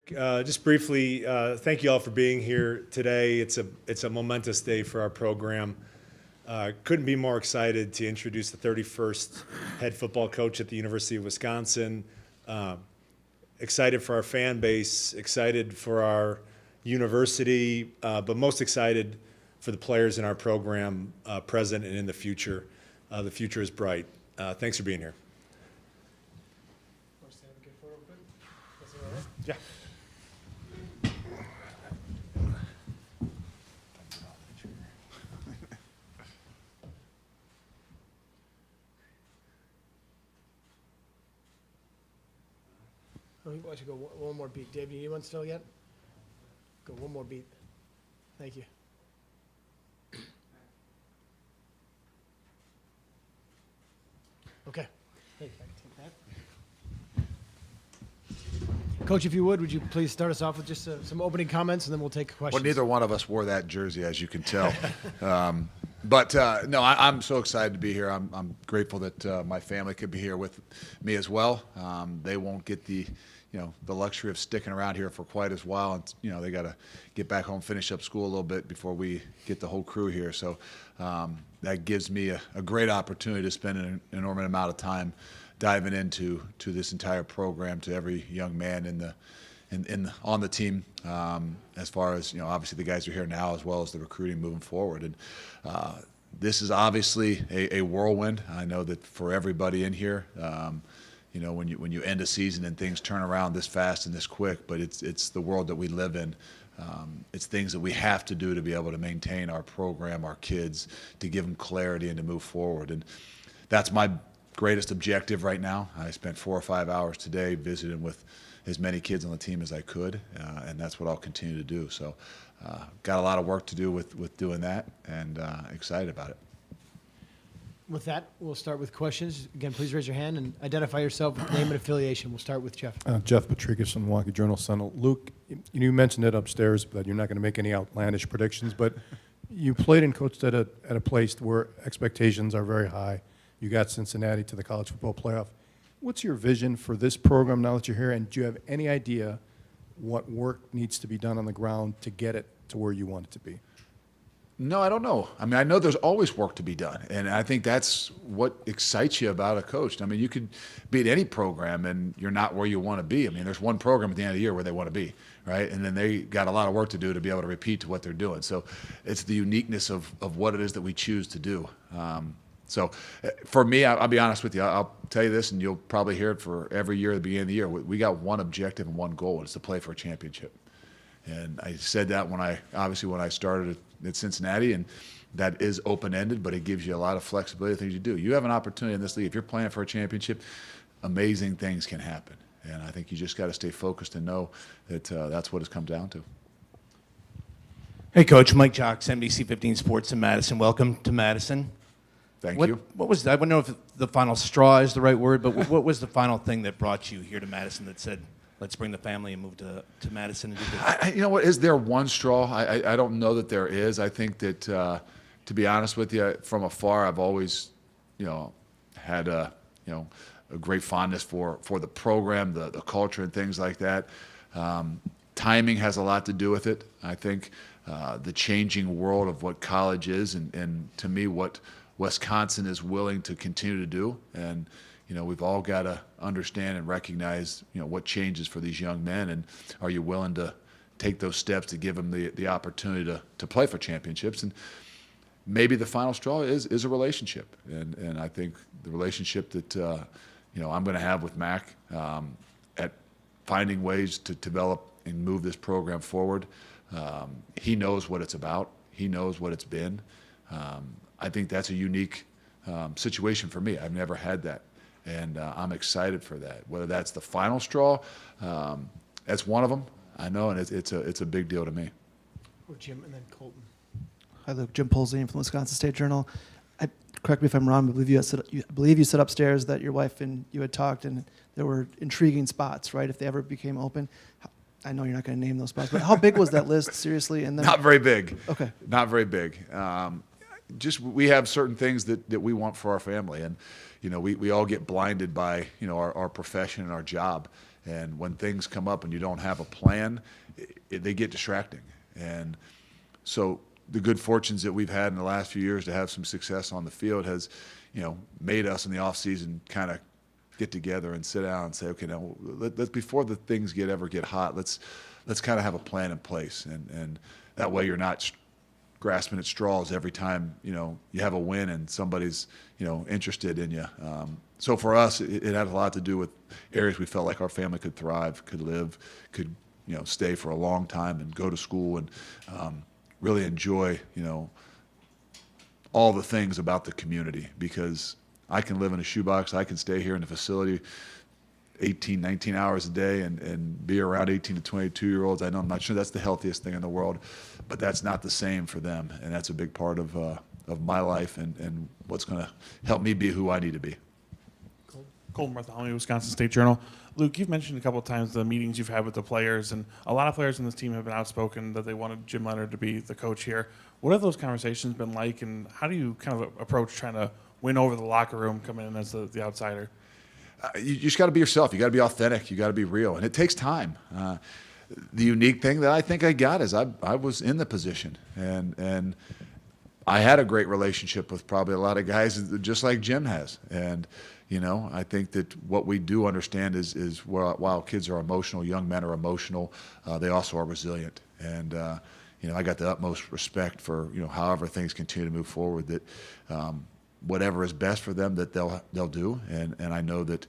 Just briefly, thank you all for being here today. It's a momentous day for our program. Couldn't be more excited to introduce the 31st head football coach at the University of Wisconsin. Excited for our fan base, excited for our university, but most excited for the players in our program, present and in the future. The future is bright. Thanks for being here. Yeah. Why don't you go one more beat? Dave, you need one still yet? Go one more beat. Thank you. Okay. Hey, if I can take that. Coach, if you would you please start us off with just some opening comments, and then we'll take questions. Well, neither one of us wore that jersey, as you can tell. No, I'm so excited to be here. I'm grateful that my family could be here with me as well. They won't get the luxury of sticking around here for quite as while. And, they got to get back home, finish up school a little bit before we get the whole crew here. So that gives me a great opportunity to spend an enormous amount of time diving into this entire program, to every young man on the team, as far as obviously the guys who are here now, as well as the recruiting moving forward. And this is obviously a whirlwind. I know that for everybody in here, when you end a season and things turn around this fast and this quick, but it's the world that we live in. It's things that we have to do to be able to maintain our program, our kids, to give them clarity and to move forward. And that's my greatest objective right now. I spent 4 or 5 hours today visiting with as many kids on the team as I could, and that's what I'll continue to do. So got a lot of work to do with doing that, and excited about it. With that, we'll start with questions. Again, please raise your hand and identify yourself with name and affiliation. We'll start with Jeff. Jeff Patricus from Milwaukee Journal-Sentinel. Luke, you mentioned it upstairs, but you're not going to make any outlandish predictions, but you played and coached at a place where expectations are very high. You got Cincinnati to the college football playoff. What's your vision for this program now that you're here, and do you have any idea what work needs to be done on the ground to get it to where you want it to be? No, I don't know. I mean, I know there's always work to be done, and I think that's what excites you about a coach. I mean, you could be at any program, and you're not where you want to be. I mean, there's one program at the end of the year where they want to be, right? And then they got a lot of work to do to be able to repeat to what they're doing. So it's the uniqueness of what it is that we choose to do. So for me, I'll be honest with you. I'll tell you this, and you'll probably hear it for every year at the beginning of the year. We got one objective and one goal, and it's to play for a championship. And I said that when I started at Cincinnati, and that is open-ended, but it gives you a lot of flexibility of things you do. You have an opportunity in this league. If you're playing for a championship, amazing things can happen. And I think you just got to stay focused and know that that's what it's come down to. Hey, Coach. Mike Jocks, NBC 15 Sports in Madison. Welcome to Madison. Thank you. What was that? I don't know if the final straw is the right word, but what was the final thing that brought you here to Madison that said, let's bring the family and move to Madison and do this? You know what? Is there one straw? I don't know that there is. I think that, to be honest with you, from afar, I've always, had a great fondness for the program, the culture, and things like that. Timing has a lot to do with it. I think the changing world of what college is, and to me, what Wisconsin is willing to continue to do, and we've all got to understand and recognize what changes for these young men, and are you willing to take those steps to give them the opportunity to play for championships? And maybe the final straw is a relationship, and I think the relationship that I'm going to have with Mac at finding ways to develop and move this program forward. He knows what it's about. He knows what it's been. I think that's a unique situation for me. I've never had that, and I'm excited for that. Whether that's the final straw, that's one of them. I know, and it's a big deal to me. Or Jim, and then Colton. Hi, Luke. Jim Polzine from the Wisconsin State Journal. Correct me if I'm wrong, but I believe you said upstairs that your wife and you had talked, and there were intriguing spots, right? If they ever became open. I know you're not going to name those spots, but how big was that list, seriously? And then Not very big. Okay. Not very big. Just we have certain things that we want for our family, and we all get blinded by our profession and our job, And when things come up and you don't have a plan, they get distracting. And so the good fortunes that we've had in the last few years to have some success on the field has, made us in the off season kind of get together and sit down and say, okay, now let's before the things ever get hot, let's kind of have a plan in place, and that way you're not grasping at straws every time you have a win and somebody's interested in you. So for us, it had a lot to do with areas we felt like our family could thrive, could live, could stay for a long time and go to school and really enjoy all the things about the community, because I can live in a shoebox, I can stay here in the facility 18, 19 hours a day and be around 18 to 22-year-olds. I know I'm not sure that's the healthiest thing in the world, but that's not the same for them, and that's a big part of my life and what's going to help me be who I need to be. Colton Bartholomew, Wisconsin State Journal. Luke, you've mentioned a couple of times the meetings you've had with the players, and a lot of players on this team have been outspoken that they wanted Jim Leonhard to be the coach here. What have those conversations been like, and how do you kind of approach trying to win over the locker room coming in as the outsider? You just got to be yourself. You got to be authentic. You got to be real, and it takes time. The unique thing that I think I got is I was in the position, and I had a great relationship with probably a lot of guys, just like Jim has. And I think that what we do understand is while kids are emotional, young men are emotional, they also are resilient. And I got the utmost respect for however things continue to move forward, that whatever is best for them, that they'll do. And I know that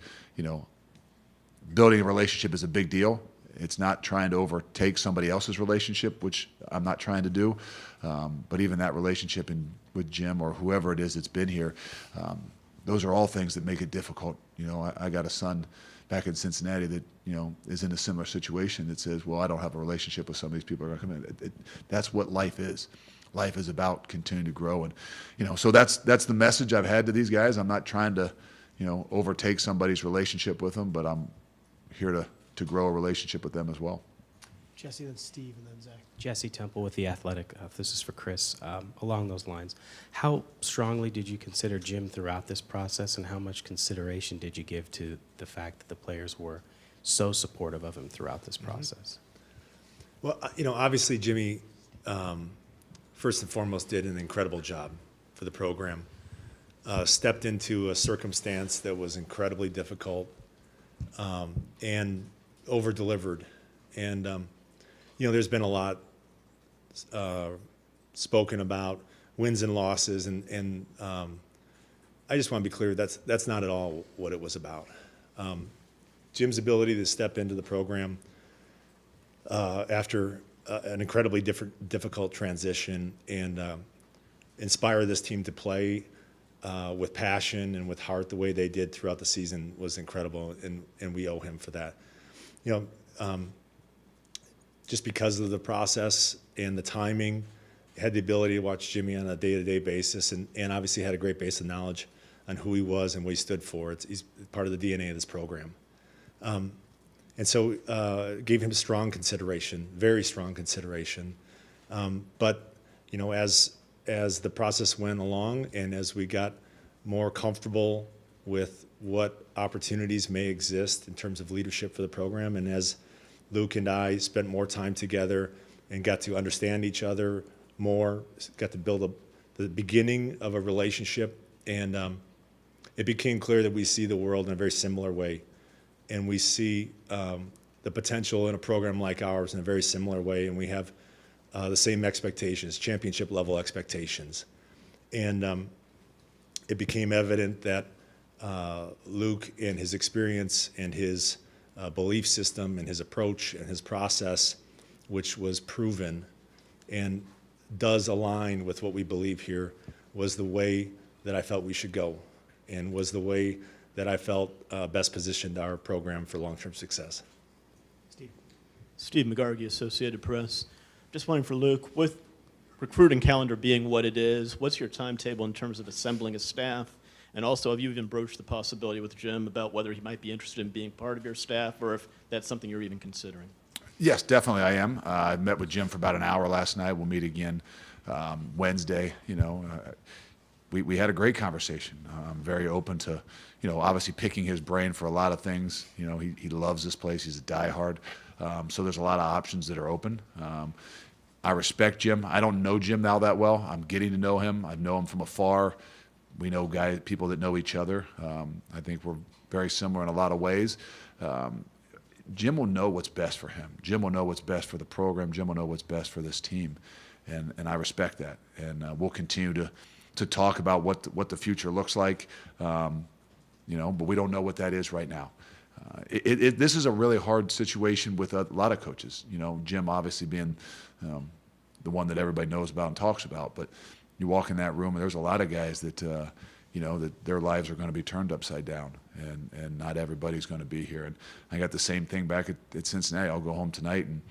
building a relationship is a big deal. It's not trying to overtake somebody else's relationship, which I'm not trying to do. But even that relationship with Jim or whoever it is that's been here, those are all things that make it difficult. I got a son back in Cincinnati that is in a similar situation that says, well, I don't have a relationship with some of these people who are going to come in. That's what life is. Life is about continuing to grow, and so that's the message I've had to these guys. I'm not trying to overtake somebody's relationship with them, but I'm here to grow a relationship with them as well. Jesse, then Steve, and then Zach. Jesse Temple with The Athletic. This is for Chris. Along those lines, how strongly did you consider Jim throughout this process, and how much consideration did you give to the fact that the players were so supportive of him throughout this process? Well, obviously Jimmy, first and foremost, did an incredible job for the program. Stepped into a circumstance that was incredibly difficult, and over-delivered. And there's been a lot spoken about wins and losses, and I just want to be clear, that's not at all what it was about. Jim's ability to step into the program after an incredibly difficult transition and inspire this team to play with passion and with heart the way they did throughout the season was incredible, and we owe him for that. Just because of the process and the timing, had the ability to watch Jimmy on a day-to-day basis, and obviously had a great base of knowledge on who he was and what he stood for. He's part of the DNA of this program. And so gave him strong consideration, very strong consideration. But as the process went along and as we got more comfortable with what opportunities may exist in terms of leadership for the program, and as Luke and I spent more time together and got to understand each other more, got to build the beginning of a relationship, and it became clear that we see the world in a very similar way, and we see the potential in a program like ours in a very similar way, and we have the same expectations, championship level expectations. And it became evident that Luke and his experience and his belief system and his approach and his process, which was proven and does align with what we believe here, was the way that I felt we should go, and was the way that I felt best positioned our program for long-term success. Steve McGargy, Associated Press. Just wondering for Luke, with recruiting calendar being what it is, what's your timetable in terms of assembling a staff? And also, have you even broached the possibility with Jim about whether he might be interested in being part of your staff, or if that's something you're even considering? Yes, definitely I am. I met with Jim for about an hour last night. We'll meet again Wednesday. we had a great conversation. I'm very open to, obviously picking his brain for a lot of things. He loves this place. He's a diehard. So there's a lot of options that are open. I respect Jim. I don't know Jim now that well. I'm getting to know him. I know him from afar. We know people that know each other. I think we're very similar in a lot of ways. Jim will know what's best for him. Jim will know what's best for the program. Jim will know what's best for this team. And I respect that. And we'll continue to talk about what the future looks like, but we don't know what that is right now. This is a really hard situation with a lot of coaches. Jim obviously being the one that everybody knows about and talks about. But you walk in that room, and there's a lot of guys that that their lives are going to be turned upside down, and not everybody's going to be here. And I got the same thing back at Cincinnati. I'll go home tonight and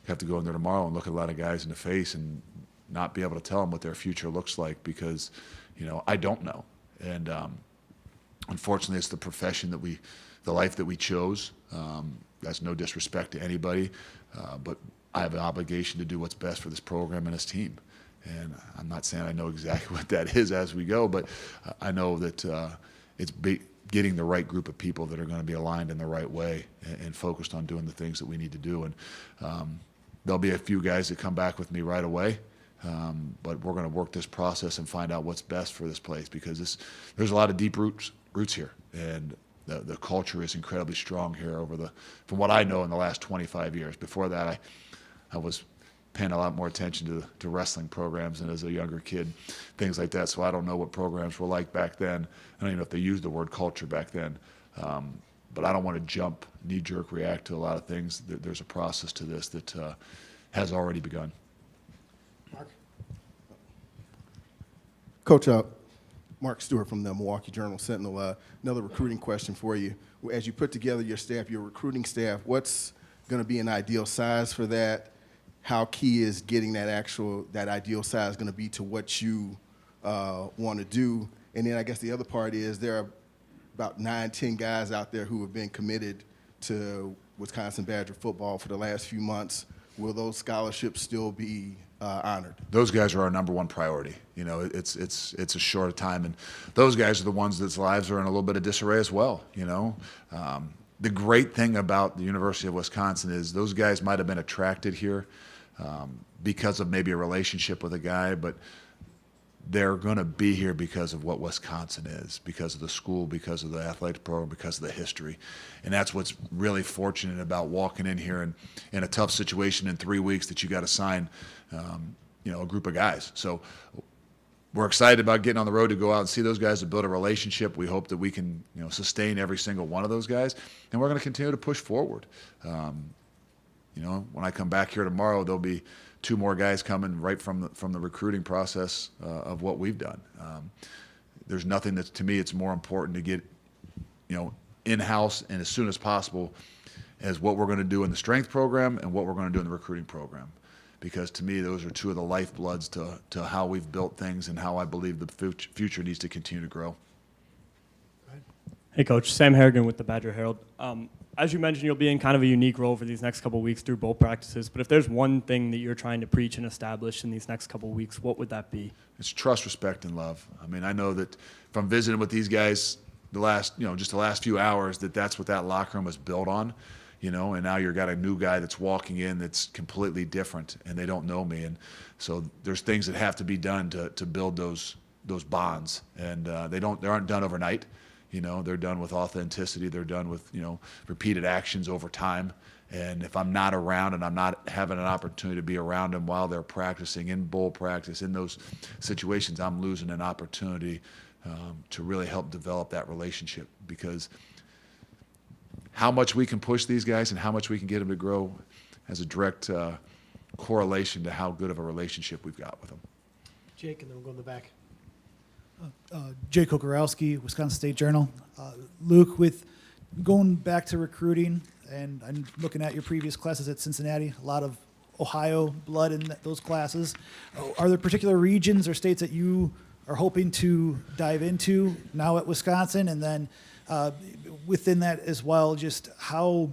have to go in there tomorrow and look at a lot of guys in the face and not be able to tell them what their future looks like because, I don't know. And unfortunately, it's the profession the life that we chose. That's no disrespect to anybody, but I have an obligation to do what's best for this program and this team. And I'm not saying I know exactly what that is as we go, but I know that it's getting the right group of people that are going to be aligned in the right way and focused on doing the things that we need to do. And there'll be a few guys that come back with me right away, but we're going to work this process and find out what's best for this place because there's a lot of deep roots here, and the culture is incredibly strong here from what I know in the last 25 years. Before that, I was paying a lot more attention to wrestling programs and as a younger kid, things like that. So I don't know what programs were like back then. I don't even know if they used the word culture back then. But I don't want to jump, knee-jerk react to a lot of things. There's a process to this that has already begun. Coach, Mark Stewart from the Milwaukee Journal Sentinel. Another recruiting question for you. As you put together your staff, your recruiting staff, what's going to be an ideal size for that? How key is getting that ideal size going to be to what you want to do? And then I guess the other part is there are about 9-10 guys out there who have been committed to Wisconsin Badger football for the last few months. Will those scholarships still be honored? Those guys are our number one priority. It's a short time, and those guys are the ones that's lives are in a little bit of disarray as well. The great thing about the University of Wisconsin is those guys might have been attracted here because of maybe a relationship with a guy, but they're going to be here because of what Wisconsin is, because of the school, because of the athletic program, because of the history. And that's what's really fortunate about walking in here and in a tough situation in 3 weeks that you got to sign, a group of guys. So we're excited about getting on the road to go out and see those guys, to build a relationship. We hope that we can, sustain every single one of those guys, and we're going to continue to push forward. When I come back here tomorrow, there'll be 2 more guys coming right from the recruiting process of what we've done. There's nothing that, to me, it's more important to get, in-house and as soon as possible as what we're going to do in the strength program and what we're going to do in the recruiting program. Because to me, those are 2 of the lifebloods to how we've built things and how I believe the future needs to continue to grow. Hey, Coach. Sam Harrigan with the Badger Herald. As you mentioned, you'll be in kind of a unique role for these next couple of weeks through bowl practices. But if there's one thing that you're trying to preach and establish in these next couple of weeks, what would that be? It's trust, respect, and love. I mean, I know that from visiting with these guys just the last few hours, that's what that locker room was built on. And now you've got a new guy that's walking in that's completely different, and they don't know me. And so there's things that have to be done to build those bonds, and they aren't done overnight. They're done with authenticity. They're done with, repeated actions over time. And if I'm not around and I'm not having an opportunity to be around them while they're practicing in bowl practice, in those situations, I'm losing an opportunity to really help develop that relationship, because how much we can push these guys and how much we can get them to grow has a direct correlation to how good of a relationship we've got with them. Jake, and then we'll go in the back. Jake Kokorowski, Wisconsin State Journal. Luke, with going back to recruiting, and I'm looking at your previous classes at Cincinnati, a lot of Ohio blood in those classes. Are there particular regions or states that you are hoping to dive into now at Wisconsin? And then within that as well, just how,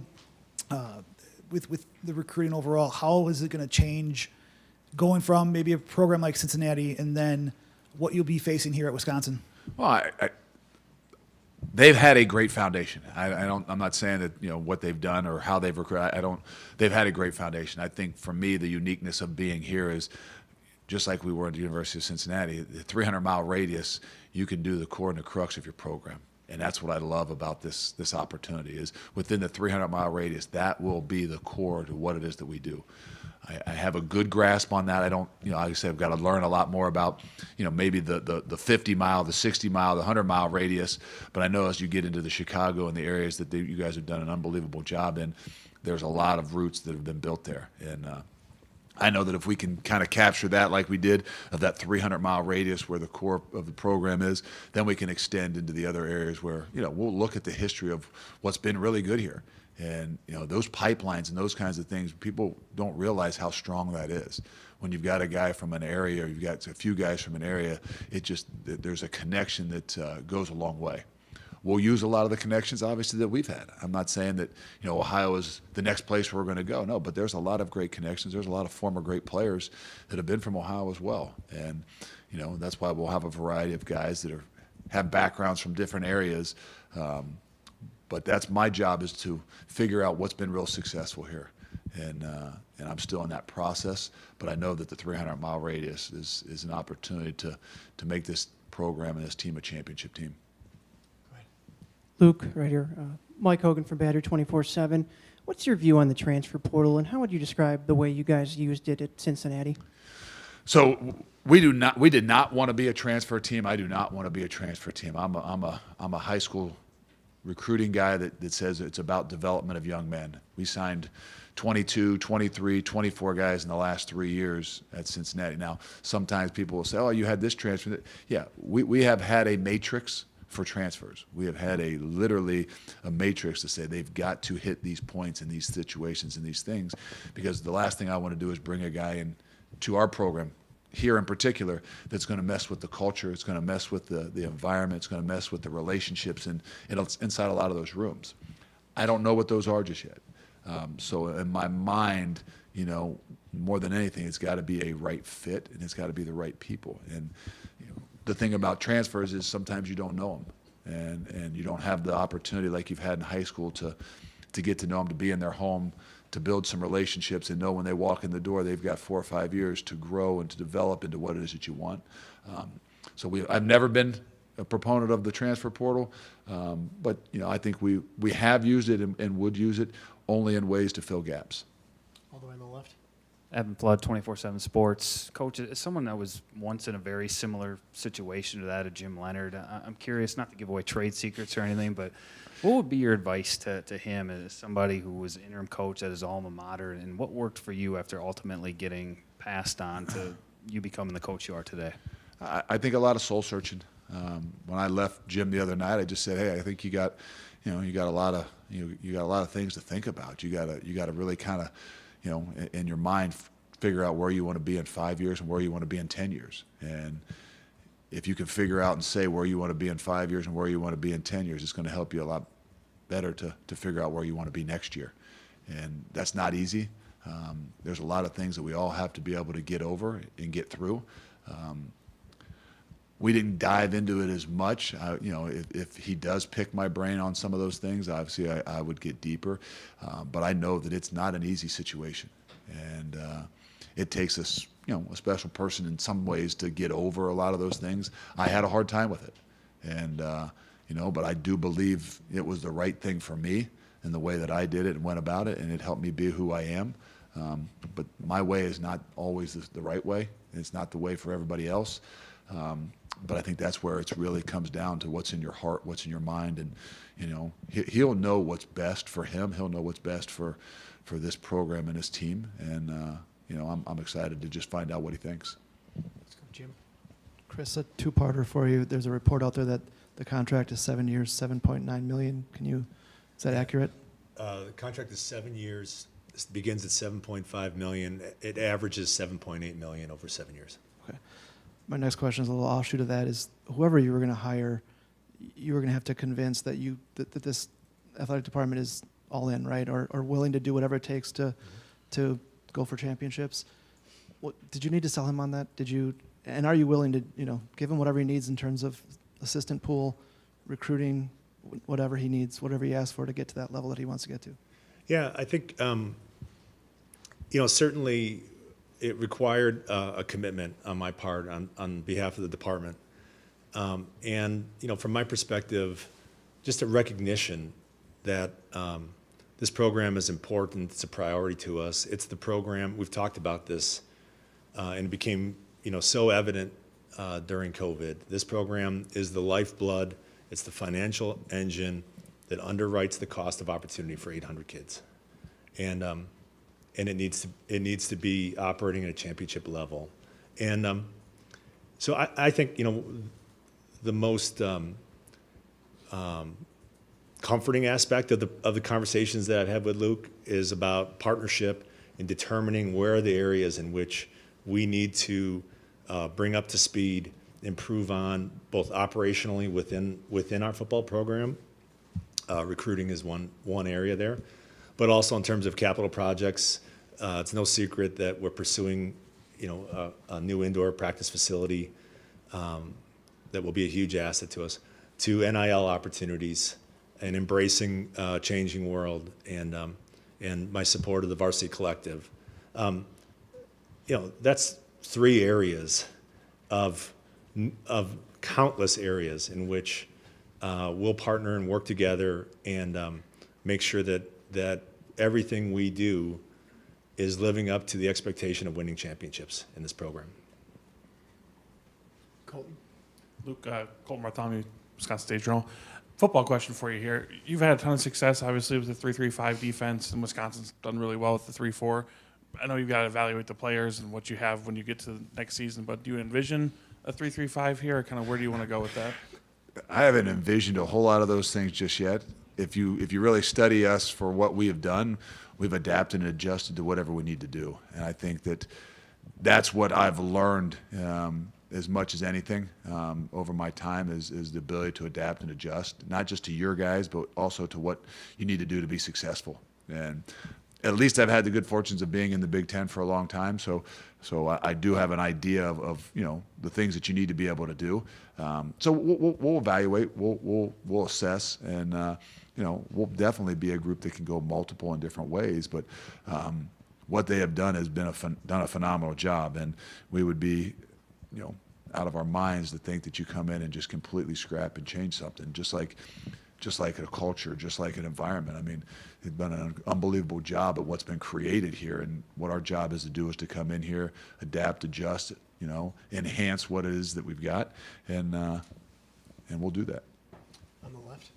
with the recruiting overall, how is it going to change going from maybe a program like Cincinnati and then what you'll be facing here at Wisconsin? Well, they've had a great foundation. I'm not saying that what they've done or how they've recruited. They've had a great foundation. I think for me, the uniqueness of being here is just like we were at the University of Cincinnati. The 300-mile radius, you can do the core and the crux of your program. And that's what I love about this opportunity is within the 300-mile radius, that will be the core to what it is that we do. I have a good grasp on that. I don't, like I said, I've got to learn a lot more about, maybe the 50-mile, the 60-mile, the 100-mile radius. But I know as you get into the Chicago and the areas that you guys have done an unbelievable job in, there's a lot of routes that have been built there. And I know that if we can kind of capture that like we did of that 300-mile radius where the core of the program is, then we can extend into the other areas where, we'll look at the history of what's been really good here. And, those pipelines and those kinds of things, people don't realize how strong that is. When you've got a guy from an area or you've got a few guys from an area, there's a connection that goes a long way. We'll use a lot of the connections, obviously, that we've had. I'm not saying that, Ohio is the next place we're going to go. No, but there's a lot of great connections. There's a lot of former great players that have been from Ohio as well. And, that's why we'll have a variety of guys that have backgrounds from different areas. But that's my job is to figure out what's been real successful here. And I'm still in that process. But I know that the 300-mile radius is an opportunity to make this program and this team a championship team. Luke, right here. Mike Hogan from Badger 24/7. What's your view on the transfer portal, and how would you describe the way you guys used it at Cincinnati? So we did not want to be a transfer team. I do not want to be a transfer team. I'm a high school recruiting guy that says it's about development of young men. We signed 22, 23, 24 guys in the last 3 years at Cincinnati. Now, sometimes people will say, oh, you had this transfer. Yeah, we have had a matrix for transfers. We have had literally a matrix to say they've got to hit these points in these situations and these things, because the last thing I want to do is bring a guy in to our program here in particular that's going to mess with the culture. It's going to mess with the environment. It's going to mess with the relationships and inside a lot of those rooms. I don't know what those are just yet. So in my mind, more than anything, it's got to be a right fit and it's got to be the right people. And the thing about transfers is sometimes you don't know them, and you don't have the opportunity like you've had in high school to get to know them, to be in their home, to build some relationships and know when they walk in the door they've got 4 or 5 years to grow and to develop into what it is that you want. I've never been a proponent of the transfer portal, but I think we have used it and would use it only in ways to fill gaps. All the way on the left. Evan Flood, 24/7 Sports. Coach, as someone that was once in a very similar situation to that of Jim Leonard, I'm curious, not to give away trade secrets or anything, but what would be your advice to him as somebody who was interim coach at his alma mater, and what worked for you after ultimately getting passed on to you becoming the coach you are today? I think a lot of soul searching. When I left Jim the other night, I just said, hey, I think you got a lot of things to think about. You got to really kind of, in your mind, figure out where you want to be in 5 years and where you want to be in 10 years. And if you can figure out and say where you want to be in 5 years and where you want to be in 10 years, it's going to help you a lot better to figure out where you want to be next year. And that's not easy. There's a lot of things that we all have to be able to get over and get through. We didn't dive into it as much. If he does pick my brain on some of those things, obviously I would get deeper. But I know that it's not an easy situation. And it takes a special person in some ways to get over a lot of those things. I had a hard time with it. And, but I do believe it was the right thing for me in the way that I did it and went about it, and it helped me be who I am. But my way is not always the right way. It's not the way for everybody else. But I think that's where it really comes down to what's in your heart, what's in your mind, and he'll know what's best for him. He'll know what's best for this program and his team, and I'm excited to just find out what he thinks. Let's go, Jim. Chris, a two-parter for you. There's a report out there that the contract is 7 years, $7.9 million. Is that accurate? The contract is 7 years. This begins at $7.5 million. It averages $7.8 million over 7 years. Okay. My next question is a little offshoot of that. Is whoever you were going to hire, you were going to have to convince that that this athletic department is all in, right, or willing to do whatever it takes to go for championships. Did you need to sell him on that? And are you willing to, give him whatever he needs in terms of assistant pool, recruiting, whatever he needs, whatever he asks for to get to that level that he wants to get to? Yeah, I think, certainly it required a commitment on my part on behalf of the department. And, from my perspective, just a recognition that this program is important, it's a priority to us. It's the program, we've talked about this, and it became, so evident during COVID. This program is the lifeblood, it's the financial engine that underwrites the cost of opportunity for 800 kids. And it needs to be operating at a championship level. And so I think, the most comforting aspect of the conversations that I've had with Luke is about partnership and determining where are the areas in which we need to bring up to speed, improve on both operationally within our football program. Recruiting is one area there, but also in terms of capital projects. It's no secret that we're pursuing, a new indoor practice facility that will be a huge asset to us, to NIL opportunities, and embracing a changing world, and my support of the Varsity Collective. That's 3 areas of countless areas in which we'll partner and work together and make sure that everything we do is living up to the expectation of winning championships in this program. Colton. Luke, Colton Bartholomew, Wisconsin State Journal. Football question for you here. You've had a ton of success, obviously, with the 3-3-5 defense, and Wisconsin's done really well with the 3-4. I know you've got to evaluate the players and what you have when you get to the next season, but do you envision a 3-3-5 here, or kind of where do you want to go with that? I haven't envisioned a whole lot of those things just yet. If you really study us for what we have done, we've adapted and adjusted to whatever we need to do. And I think that's what I've learned as much as anything over my time is the ability to adapt and adjust, not just to your guys, but also to what you need to do to be successful. And at least I've had the good fortunes of being in the Big Ten for a long time, so I do have an idea of the things that you need to be able to do. So we'll evaluate, we'll assess, and we'll definitely be a group that can go multiple in different ways. But what they have done has been done a phenomenal job, and we would be out of our minds to think that you come in and just completely scrap and change something, just like a culture, just like an environment. I mean, they've done an unbelievable job at what's been created here, and what our job is to do is to come in here, adapt, adjust, enhance what it is that we've got, and we'll do that. On the left.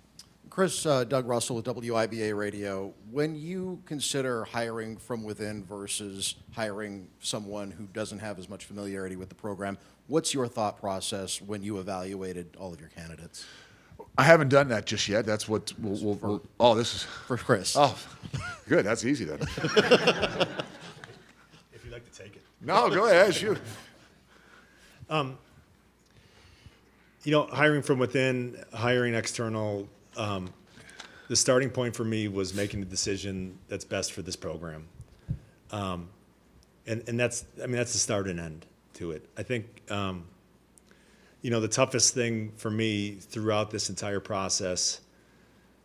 Chris, Doug Russell with WIBA Radio. When you consider hiring from within versus hiring someone who doesn't have as much familiarity with the program, what's your thought process when you evaluated all of your candidates? I haven't done that just yet. That's what we'll oh, this is for Chris. Oh, good. That's easy then. If you'd like to take it. No, go ahead. Shoot. Hiring from within, hiring external, the starting point for me was making the decision that's best for this program. And that's the start and end to it. I think, the toughest thing for me throughout this entire process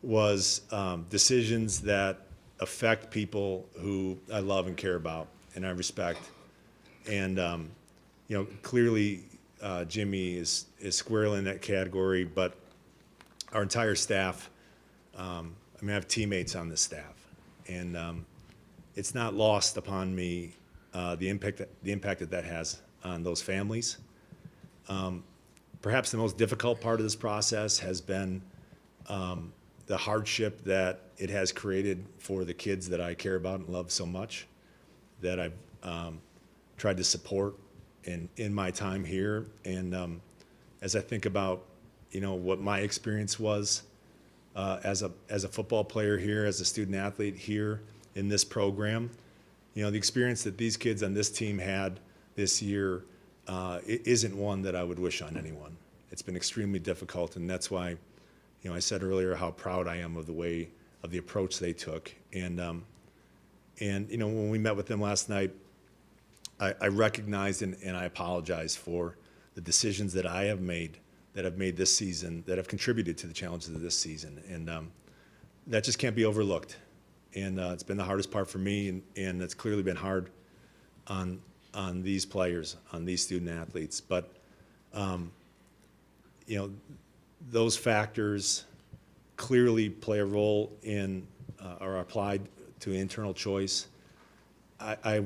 was decisions that affect people who I love and care about and I respect. And, clearly Jimmy is squarely in that category, but our entire staff, I have teammates on this staff, and it's not lost upon me the impact that has on those families. Perhaps the most difficult part of this process has been the hardship that it has created for the kids that I care about and love so much, that I've tried to support in my time here. And as I think about, what my experience was as a football player here, as a student athlete here in this program, the experience that these kids on this team had this year it isn't one that I would wish on anyone. It's been extremely difficult, and that's why, I said earlier how proud I am of the approach they took. And when we met with them last night, I recognize and I apologize for the decisions that I have made this season that have contributed to the challenges of this season. And that just can't be overlooked. And it's been the hardest part for me, and it's clearly been hard on these players, on these student athletes. But, those factors clearly play a role in or are applied to internal choice. I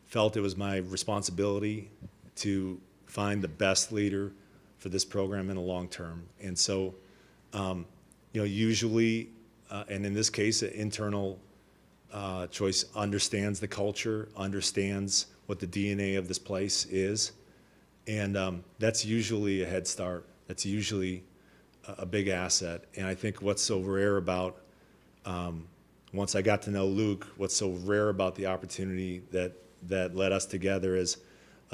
felt it was my responsibility to find the best leader for this program in the long term. And so, usually, and in this case, an internal choice understands the culture, understands what the DNA of this place is, and that's usually a head start. That's usually a big asset. And I think what's so rare about, once I got to know Luke, what's so rare about the opportunity that led us together is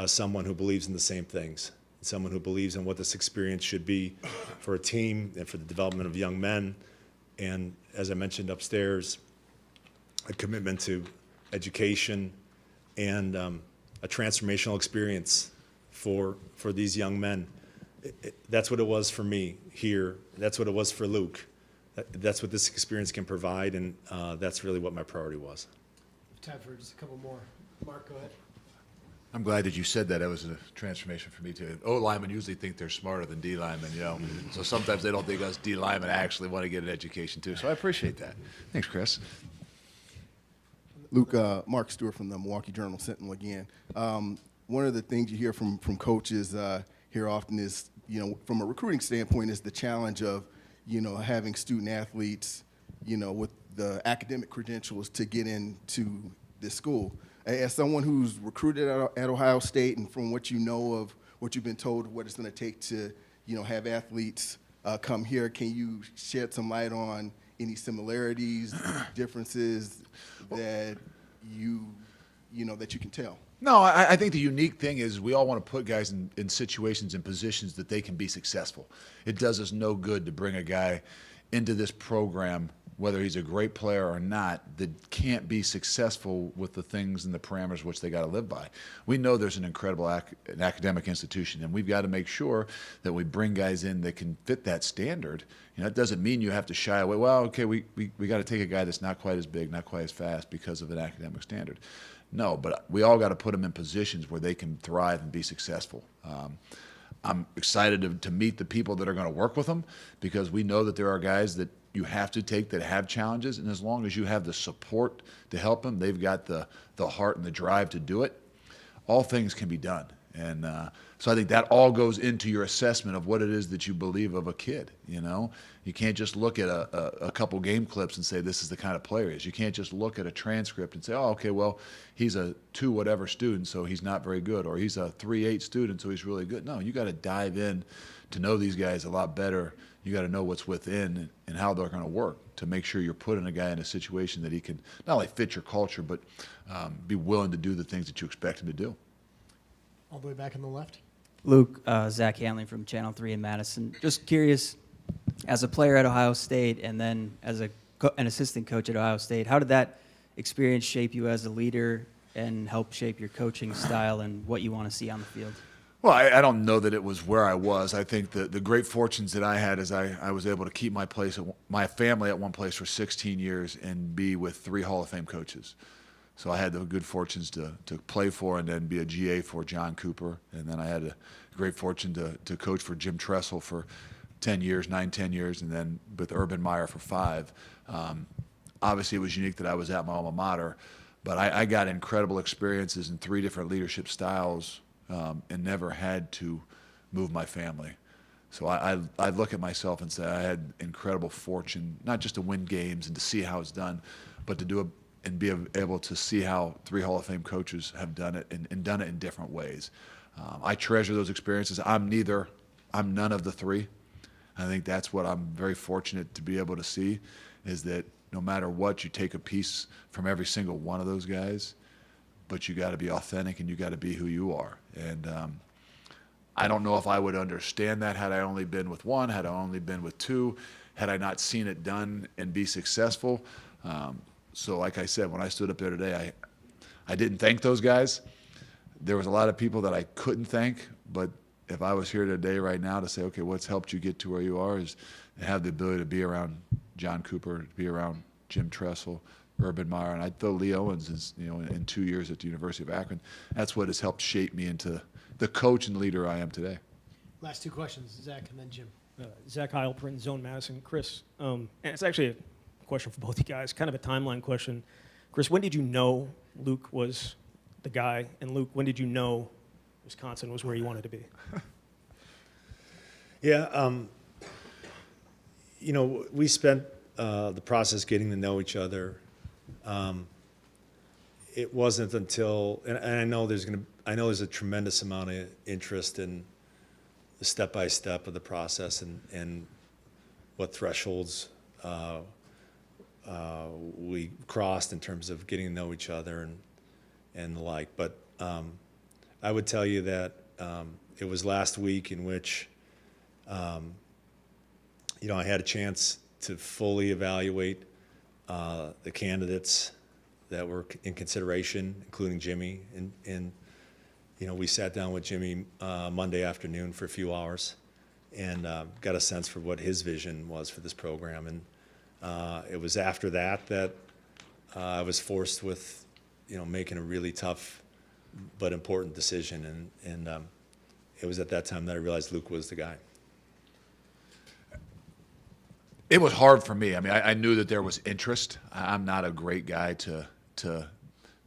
someone who believes in the same things, someone who believes in what this experience should be for a team and for the development of young men. And as I mentioned upstairs, a commitment to education and a transformational experience for these young men. That's what it was for me here. That's what it was for Luke. That's what this experience can provide, and that's really what my priority was. Time for just a couple more. Mark, go ahead. I'm glad that you said that. That was a transformation for me too. O linemen usually think they're smarter than D linemen, So sometimes they don't think us D linemen actually want to get an education too. So I appreciate that. Thanks, Chris. Luke, Mark Stewart from the Milwaukee Journal Sentinel again. One of the things you hear from coaches here often is, from a recruiting standpoint, is the challenge of, having student athletes, with the academic credentials to get into this school. As someone who's recruited at Ohio State, and from what you know of what you've been told, what it's going to take to, have athletes come here, can you shed some light on any similarities, differences that that you can tell? No, I think the unique thing is we all want to put guys in situations and positions that they can be successful. It does us no good to bring a guy into this program, whether he's a great player or not, that can't be successful with the things and the parameters which they got to live by. We know there's an incredible an academic institution, and we've got to make sure that we bring guys in that can fit that standard. It doesn't mean you have to shy away. Well, okay, we got to take a guy that's not quite as big, not quite as fast because of an academic standard. No, but we all got to put them in positions where they can thrive and be successful. I'm excited to meet the people that are going to work with them, because we know that there are guys that you have to take that have challenges, and as long as you have the support to help them, they've got the heart and the drive to do it, all things can be done. And so I think that all goes into your assessment of what it is that you believe of a kid. You can't just look at a couple game clips and say this is the kind of player he is. You can't just look at a transcript and say, oh, okay, well, he's a 2 whatever student, so he's not very good, or he's a 3.8 student, so he's really good. No, you got to dive in to know these guys a lot better. You got to know what's within and how they're going to work to make sure you're putting a guy in a situation that he can not only fit your culture, but be willing to do the things that you expect him to do. All the way back on the left. Luke, Zach Hanley from Channel 3 in Madison. Just curious, as a player at Ohio State and then as an assistant coach at Ohio State, how did that experience shape you as a leader and help shape your coaching style and what you want to see on the field? Well, I don't know that it was where I was. I think the great fortunes that I had is I was able to keep my family at one place for 16 years and be with 3 Hall of Fame coaches. So I had the good fortunes to play for and then be a GA for John Cooper. And then I had a great fortune to coach for Jim Tressel for 10 years, 10 years, and then with Urban Meyer for 5. Obviously, it was unique that I was at my alma mater, but I got incredible experiences in 3 different leadership styles and never had to move my family. So I look at myself and say I had incredible fortune, not just to win games and to see how it's done, but to do it and be able to see how 3 Hall of Fame coaches have done it and done it in different ways. I treasure those experiences. I'm none of the 3. I think that's what I'm very fortunate to be able to see, is that no matter what, you take a piece from every single one of those guys, but you got to be authentic and you got to be who you are. And I don't know if I would understand that had I only been with 1, had I only been with 2, had I not seen it done and be successful. So like I said, when I stood up there today, I didn't thank those guys. There was a lot of people that I couldn't thank, but if I was here today right now to say, okay, what's helped you get to where you are is to have the ability to be around John Cooper, to be around Jim Tressel, Urban Meyer, and I'd throw Lee Owens as, in 2 years at the University of Akron. That's what has helped shape me into the coach and leader I am today. Last two questions, Zach and then Jim. Zach Heil, Print Zone Madison. Chris, and it's actually a question for both you guys, kind of a timeline question. Chris, when did you know Luke was the guy? And Luke, when did you know Wisconsin was where you wanted to be? Yeah, we spent the process getting to know each other. It wasn't until, and I know there's a tremendous amount of interest in the step-by-step of the process and what thresholds we crossed in terms of getting to know each other and the like. But I would tell you that it was last week in which I had a chance to fully evaluate the candidates that were in consideration, including Jimmy. And we sat down with Jimmy Monday afternoon for a few hours and got a sense for what his vision was for this program. And it was after that I was forced with, making a really tough but important decision. And it was at that time that I realized Luke was the guy. It was hard for me. I mean, I knew that there was interest. I'm not a great guy to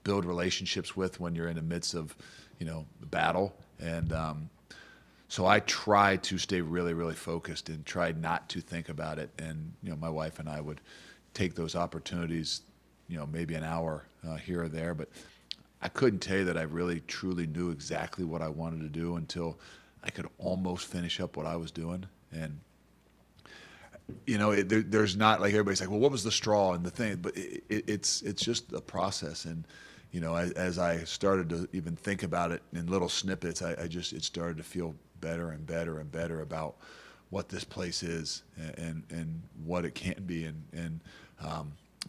build relationships with when you're in the midst of, the battle. And so I tried to stay really, really focused and tried not to think about it. And, my wife and I would take those opportunities, maybe an hour here or there. But I couldn't tell you that I really, truly knew exactly what I wanted to do until I could almost finish up what I was doing. And there's not like everybody's like, well, what was the straw and the thing? But it's just a process. And, as I started to even think about it in little snippets, it started to feel better and better and better about what this place is and what it can be.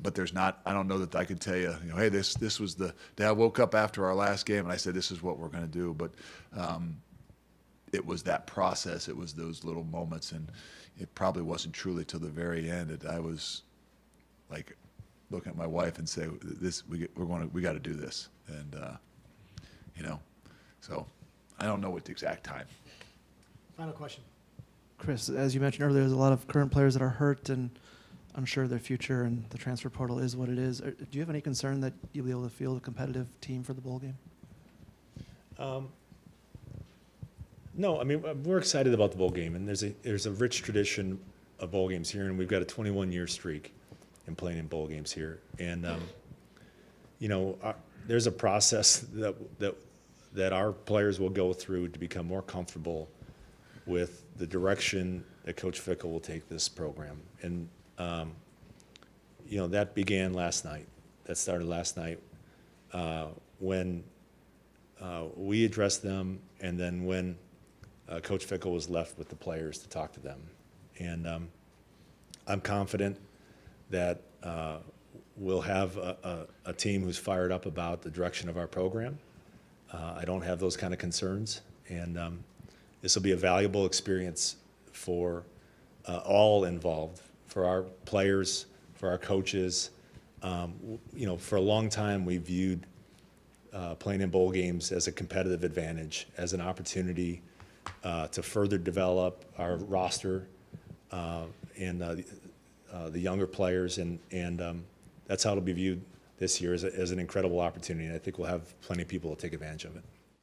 But there's not, I don't know that I could tell you, hey, this was the day I woke up after our last game and I said, this is what we're going to do. But it was that process. It was those little moments. And it probably wasn't truly till the very end that I was like looking at my wife and say, we got to do this. And, so I don't know what the exact time. Final question. Chris, as you mentioned earlier, there's a lot of current players that are hurt and unsure of their future, and the transfer portal is what it is. Do you have any concern that you'll be able to field a competitive team for the bowl game? No, I mean, we're excited about the bowl game, and there's a rich tradition of bowl games here, and we've got a 21-year streak in playing in bowl games here. And, there's a process that our players will go through to become more comfortable with the direction that Coach Fickell will take this program. And, that began last night. That started last night when we addressed them, and then when Coach Fickell was left with the players to talk to them. And I'm confident that we'll have a team who's fired up about the direction of our program. I don't have those kind of concerns. And this will be a valuable experience for all involved, for our players, for our coaches. For a long time we viewed playing in bowl games as a competitive advantage, as an opportunity to further develop our roster and the younger players, and that's how it'll be viewed this year as an incredible opportunity. And I think we'll have plenty of people to take advantage of it.